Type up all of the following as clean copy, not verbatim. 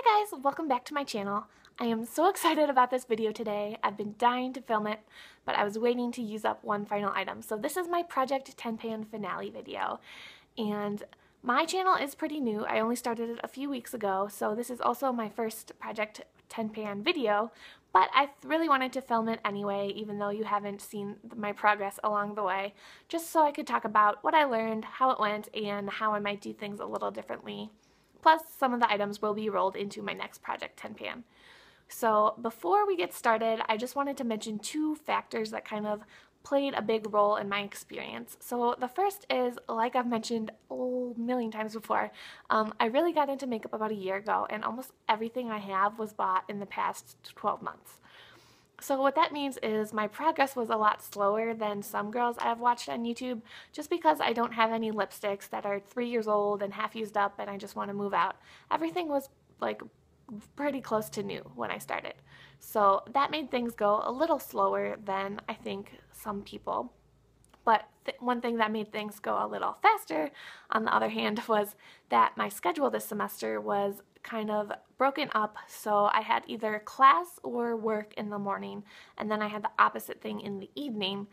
Hi guys, welcome back to my channel. I am so excited about this video today. I've been dying to film it, but I was waiting to use up one final item. So this is my Project 10 Pan finale video, and my channel is pretty new. I only started it a few weeks ago, so this is also my first Project 10 Pan video, but I really wanted to film it anyway, even though you haven't seen my progress along the way, just so I could talk about what I learned, how it went, and how I might do things a little differently. Plus, some of the items will be rolled into my next Project 10 Pan. So before we get started, I just wanted to mention two factors that kind of played a big role in my experience. So the first is, like I've mentioned a million times before, I really got into makeup about a year ago, and almost everything I have was bought in the past 12 months. So what that means is my progress was a lot slower than some girls I've watched on YouTube, just because I don't have any lipsticks that are 3 years old and half used up and I just want to move out. Everything was like pretty close to new when I started. So that made things go a little slower than I think some people. But one thing that made things go a little faster, on the other hand, was that my schedule this semester was kind of broken up, so I had either class or work in the morning, and then I had the opposite thing in the evening,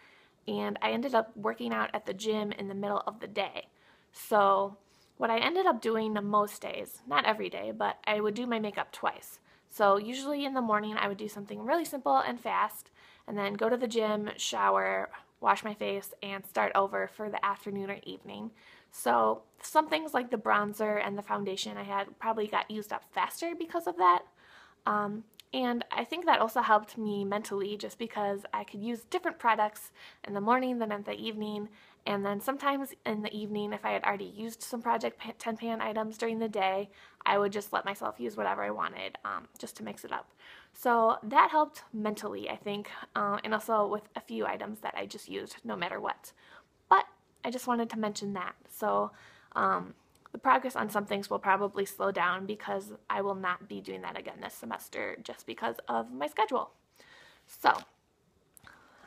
and I ended up working out at the gym in the middle of the day. So what I ended up doing most days, not every day, but I would do my makeup twice. So usually in the morning I would do something really simple and fast, and then go to the gym, shower, wash my face, and start over for the afternoon or evening. So some things like the bronzer and the foundation I had probably got used up faster because of that. And I think that also helped me mentally, just because I could use different products in the morning than in the evening, and then sometimes in the evening, if I had already used some Project 10 Pan items during the day, I would just let myself use whatever I wanted, just to mix it up. So that helped mentally, I think, and also with a few items that I just used no matter what. But I just wanted to mention that. So the progress on some things will probably slow down because I will not be doing that again this semester just because of my schedule. So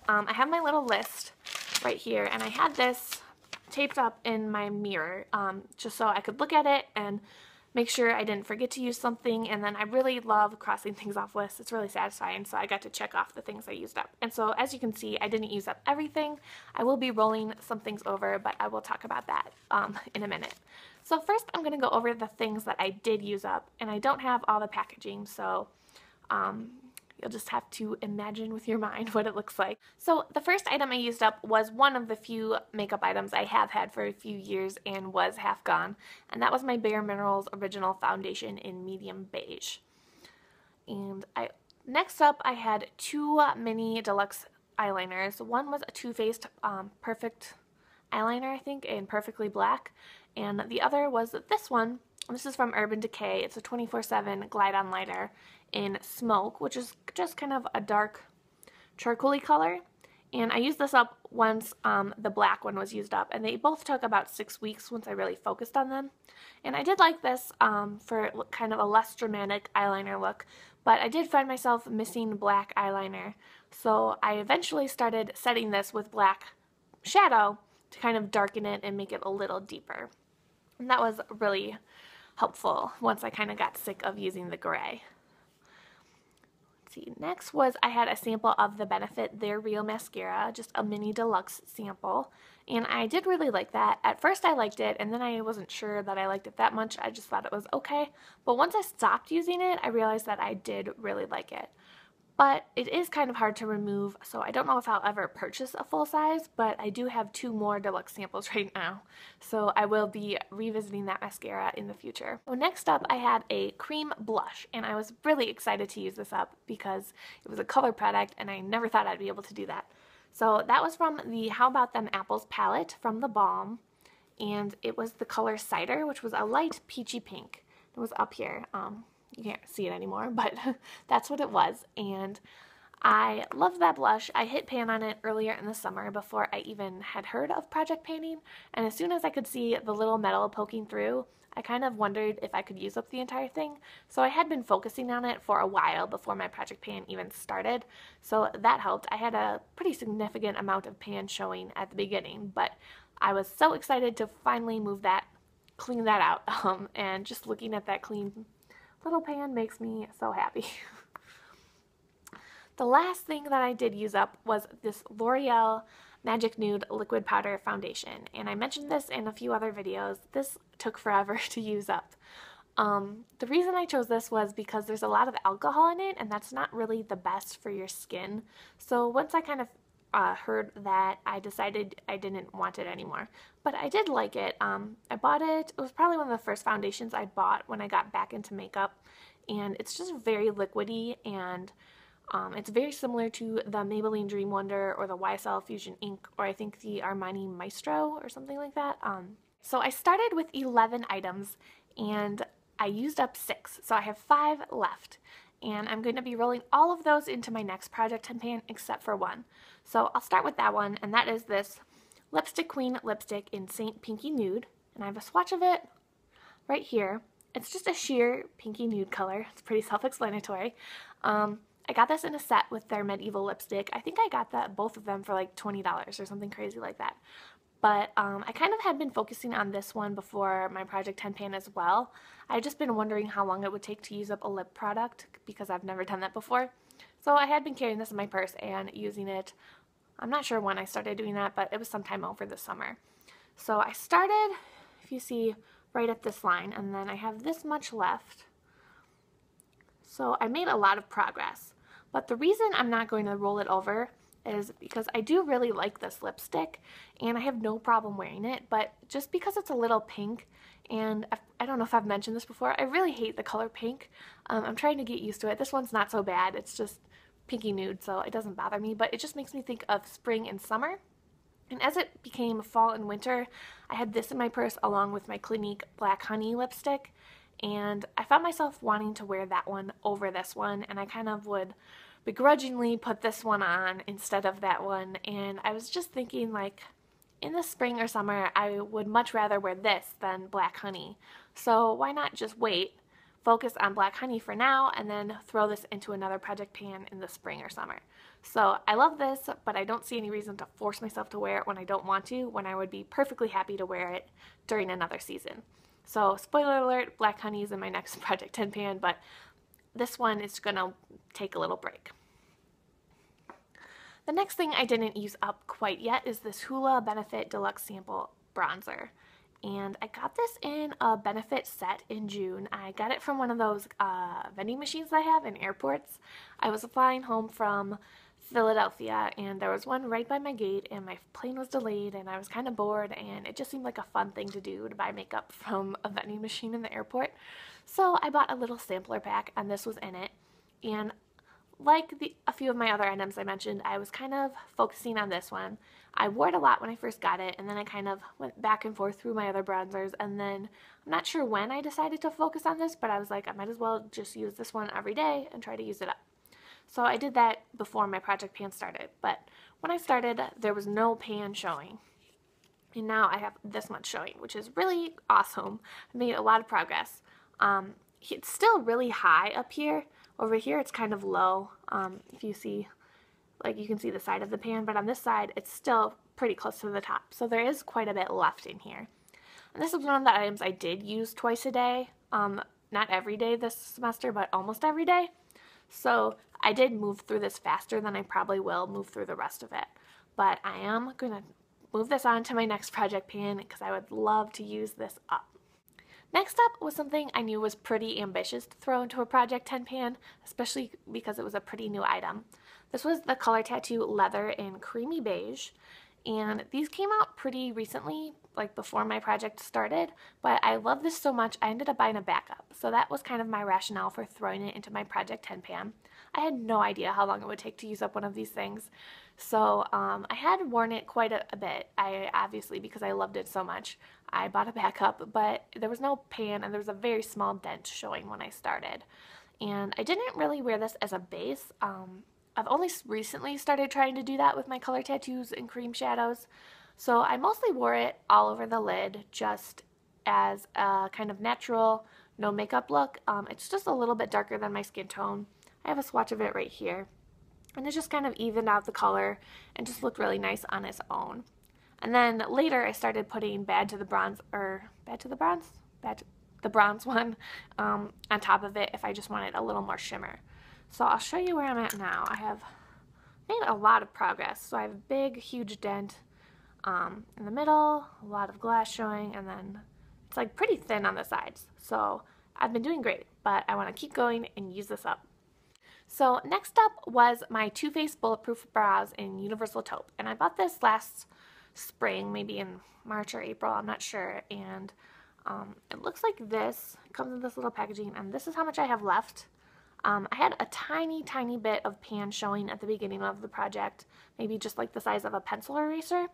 I have my little list right here, and I had this taped up in my mirror just so I could look at it and make sure I didn't forget to use something. And then I really love crossing things off lists. It's really satisfying, so I got to check off the things I used up. And so as you can see, I didn't use up everything. I will be rolling some things over, but I will talk about that in a minute. So first I'm going to go over the things that I did use up, and I don't have all the packaging, so you'll just have to imagine with your mind what it looks like. So the first item I used up was one of the few makeup items I have had for a few years and was half gone, and that was my Bare Minerals Original Foundation in medium beige. And next up I had two mini deluxe eyeliners. One was a Too Faced Perfect eyeliner, I think, in Perfectly Black, and the other was this one. This is from Urban Decay. It's a 24/7 glide-on lighter in Smoke, which is just kind of a dark charcoaly color. And I used this up once the black one was used up, and they both took about 6 weeks once I really focused on them. And I did like this for kind of a less dramatic eyeliner look, but I did find myself missing black eyeliner. So I eventually started setting this with black shadow to kind of darken it and make it a little deeper. And that was really helpful once I kind of got sick of using the gray. Let's see, next was I had a sample of the Benefit They're Real mascara, just a mini deluxe sample, and I did really like that. At first I liked it, and then I wasn't sure that I liked it that much. I just thought it was okay, but once I stopped using it, I realized that I did really like it. But it is kind of hard to remove, so I don't know if I'll ever purchase a full size, but I do have two more deluxe samples right now, so I will be revisiting that mascara in the future. So next up I had a cream blush, and I was really excited to use this up because it was a color product and I never thought I'd be able to do that. So that was from the How About Them Apples palette from the Balm, and it was the color Cider, which was a light peachy pink. It was up here. You can't see it anymore, but that's what it was, and I love that blush. I hit pan on it earlier in the summer before I even had heard of project painting, and as soon as I could see the little metal poking through, I kind of wondered if I could use up the entire thing. So I had been focusing on it for a while before my project pan even started, so that helped. I had a pretty significant amount of pan showing at the beginning, but I was so excited to finally clean that out, and just looking at that clean little pan makes me so happy. The last thing that I did use up was this L'Oreal Magic Nude Liquid Powder Foundation, and I mentioned this in a few other videos. This took forever to use up. The reason I chose this was because there's a lot of alcohol in it, and that's not really the best for your skin. So once I kind of heard that, I decided I didn't want it anymore. But I did like it. I bought it. It was probably one of the first foundations I bought when I got back into makeup, and it's just very liquidy, and it's very similar to the Maybelline Dream Wonder or the YSL Fusion Ink, or I think the Armani Maestro or something like that. So I started with 11 items, and I used up 6, so I have 5 left. And I'm going to be rolling all of those into my next Project 10 pan except for one. So I'll start with that one, and that is this Lipstick Queen lipstick in Saint Pinky Nude. And I have a swatch of it right here. It's just a sheer pinky nude color. It's pretty self-explanatory. I got this in a set with their Medieval lipstick. I think I got both of them for like $20 or something crazy like that. But I kind of had been focusing on this one before my Project 10 pan as well. I'd just been wondering how long it would take to use up a lip product because I've never done that before. So I had been carrying this in my purse and using it. I'm not sure when I started doing that, but it was sometime over the summer. So I started, if you see, right at this line, and then I have this much left. So I made a lot of progress. But the reason I'm not going to roll it over is because I do really like this lipstick, and I have no problem wearing it, but just because it's a little pink, and I don't know if I've mentioned this before, I really hate the color pink. I'm trying to get used to it. This one's not so bad. It's just pinky nude, so it doesn't bother me, but it just makes me think of spring and summer. And as it became fall and winter, I had this in my purse along with my Clinique Black Honey lipstick, and I found myself wanting to wear that one over this one, and I kind of would begrudgingly put this one on instead of that one. And I was just thinking, like, in the spring or summer, I would much rather wear this than Black Honey. So why not just wait, focus on Black Honey for now, and then throw this into another project pan in the spring or summer. So I love this, but I don't see any reason to force myself to wear it when I don't want to, when I would be perfectly happy to wear it during another season. So spoiler alert, Black Honey is in my next Project 10 pan, but this one is gonna take a little break. The next thing I didn't use up quite yet is this Hoola Benefit Deluxe Sample Bronzer. And I got this in a Benefit set in June. I got it from one of those vending machines I have in airports. I was flying home from Philadelphia, and there was one right by my gate, and my plane was delayed, and I was kind of bored, and it just seemed like a fun thing to do, to buy makeup from a vending machine in the airport. So I bought a little sampler pack, and this was in it. And like a few of my other items I mentioned, I was kind of focusing on this one. I wore it a lot when I first got it, and then I kind of went back and forth through my other bronzers, and then I'm not sure when I decided to focus on this, but I was like, I might as well just use this one every day and try to use it up. So I did that before my project pan started, but when I started, there was no pan showing. And now I have this much showing, which is really awesome. I made a lot of progress. It's still really high up here. Over here, it's kind of low. If you see, like, you can see the side of the pan, but on this side, it's still pretty close to the top. So there is quite a bit left in here. And this is one of the items I did use twice a day. Not every day this semester, but almost every day. So I did move through this faster than I probably will move through the rest of it. But I am going to move this on to my next project pan because I would love to use this up. Next up was something I knew was pretty ambitious to throw into a Project 10 pan, especially because it was a pretty new item. This was the Color Tattoo Leather in Creamy Beige, and these came out pretty recently, like before my project started, but I love this so much I ended up buying a backup. So that was kind of my rationale for throwing it into my Project 10 pan. I had no idea how long it would take to use up one of these things. So I had worn it quite a bit. Obviously, because I loved it so much, I bought a backup, but there was no pan and there was a very small dent showing when I started. And I didn't really wear this as a base. I've only recently started trying to do that with my color tattoos and cream shadows. So I mostly wore it all over the lid just as a kind of natural, no makeup look. It's just a little bit darker than my skin tone. I have a swatch of it right here. And it just kind of evened out the color and just looked really nice on its own. And then later I started putting the the bronze one on top of it if I just wanted a little more shimmer. So I'll show you where I'm at now. I have made a lot of progress. So I have a big, huge dent in the middle, a lot of glass showing, and then it's like pretty thin on the sides. So I've been doing great, but I want to keep going and use this up. So next up was my Too Faced Bulletproof Brows in Universal Taupe. And I bought this last spring, maybe in March or April, I'm not sure. And it looks like this. It comes in this little packaging, and this is how much I have left. I had a tiny, tiny bit of pan showing at the beginning of the project, maybe just like the size of a pencil eraser.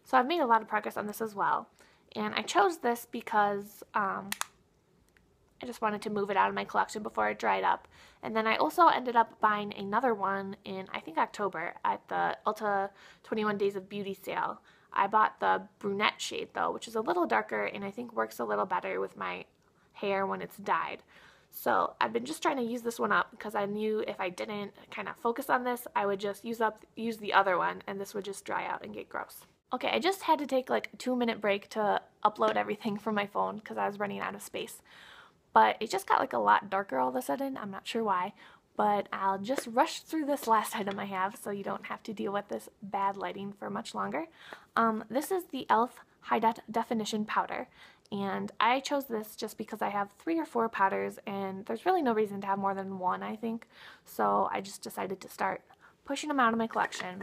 So I've made a lot of progress on this as well. And I chose this because I just wanted to move it out of my collection before it dried up. And then I also ended up buying another one in, I think, October at the Ulta 21 Days of Beauty sale. I bought the brunette shade though, which is a little darker and I think works a little better with my hair when it's dyed. So I've been just trying to use this one up because I knew if I didn't kind of focus on this, I would just use the other one and this would just dry out and get gross. Okay, I just had to take like a 2-minute break to upload everything from my phone because I was running out of space. But it just got like a lot darker all of a sudden. I'm not sure why, but I'll just rush through this last item I have so you don't have to deal with this bad lighting for much longer. This is the e.l.f. High Definition Powder, and I chose this just because I have 3 or 4 powders and there's really no reason to have more than one, I think. So I just decided to start pushing them out of my collection.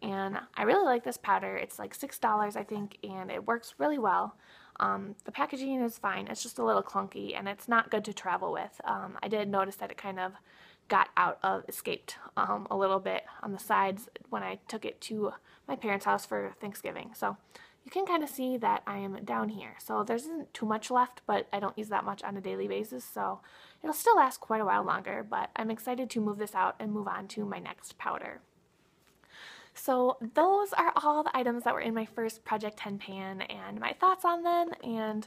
And I really like this powder. It's like $6, I think, and it works really well. The packaging is fine. It's just a little clunky, and it's not good to travel with. I did notice that it kind of escaped a little bit on the sides when I took it to my parents' house for Thanksgiving. So you can kind of see that I am down here. So there isn't too much left, but I don't use that much on a daily basis, so it'll still last quite a while longer, but I'm excited to move this out and move on to my next powder. So those are all the items that were in my first Project 10 pan and my thoughts on them, and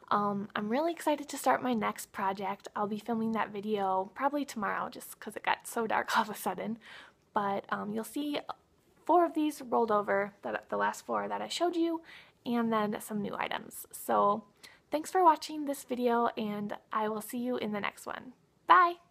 I'm really excited to start my next project. I'll be filming that video probably tomorrow just because it got so dark all of a sudden, but you'll see 4 of these rolled over, the last 4 that I showed you, and then some new items. So thanks for watching this video, and I will see you in the next one. Bye!